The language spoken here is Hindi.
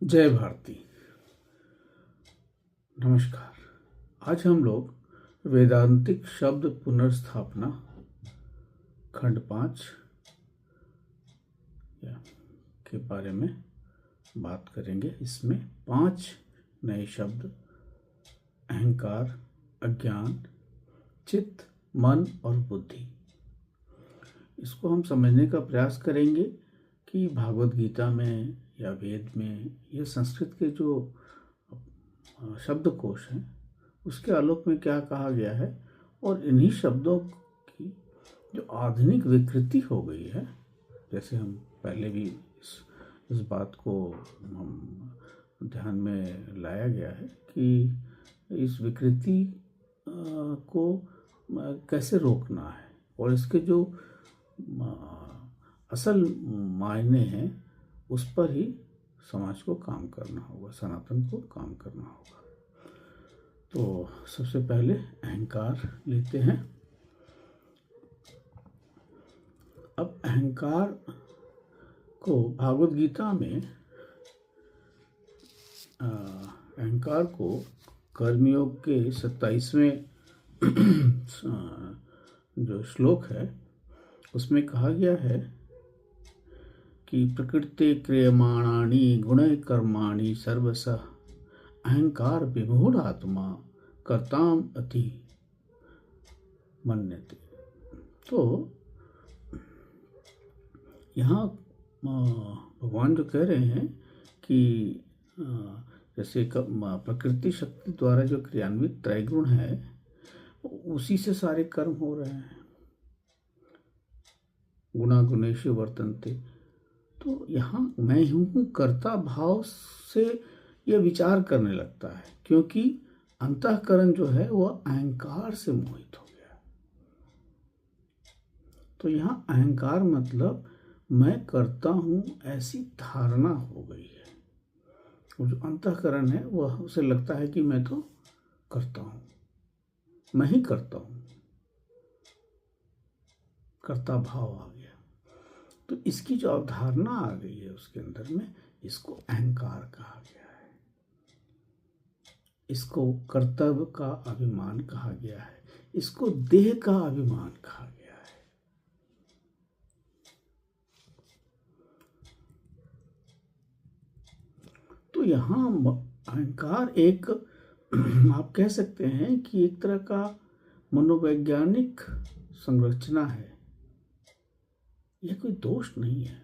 जय भारती। नमस्कार। आज हम लोग वेदांतिक शब्द पुनर्स्थापना खंड 5 के बारे में बात करेंगे। इसमें 5 नए शब्द अहंकार, अज्ञान, चित्त, मन और बुद्धि, इसको हम समझने का प्रयास करेंगे कि भागवत गीता में या वेद में या संस्कृत के जो शब्दकोश हैं उसके आलोक में क्या कहा गया है, और इन्हीं शब्दों की जो आधुनिक विकृति हो गई है, जैसे हम पहले भी इस बात को हम ध्यान में लाया गया है कि इस विकृति को कैसे रोकना है, और इसके जो असल मायने हैं उस पर ही समाज को काम करना होगा, सनातन को काम करना होगा। तो सबसे पहले अहंकार लेते हैं। अब अहंकार को भागवत गीता में अहंकार को कर्मयोग के 27वें जो श्लोक है उसमें कहा गया है कि प्रकृति क्रियमाणानि गुण कर्माणि सर्वश अहंकार विमूढ़ आत्मा कर्ताम अति मन्यते। तो यहाँ भगवान जो कह रहे हैं कि जैसे प्रकृति शक्ति द्वारा जो क्रियान्वित त्रैगुण है उसी से सारे कर्म हो रहे हैं, गुणा गुणेषु वर्तन्ते। तो यहाँ मैं हूँ कर्ता भाव से यह विचार करने लगता है, क्योंकि अंतःकरण जो है वह अहंकार से मोहित हो गया। तो यहाँ अहंकार मतलब मैं करता हूँ ऐसी धारणा हो गई है। वो जो अंतःकरण है वह उसे लगता है कि मैं तो करता हूँ, मैं ही करता हूँ, कर्ता भाव आ गया। तो इसकी जो अवधारणा आ गई है उसके अंदर में, इसको अहंकार कहा गया है। इसको कर्तव्य का अभिमान कहा गया है, इसको देह का अभिमान कहा गया है। तो यहाँ अहंकार एक आप कह सकते हैं कि एक तरह का मनोवैज्ञानिक संरचना है। यह कोई दोष नहीं है।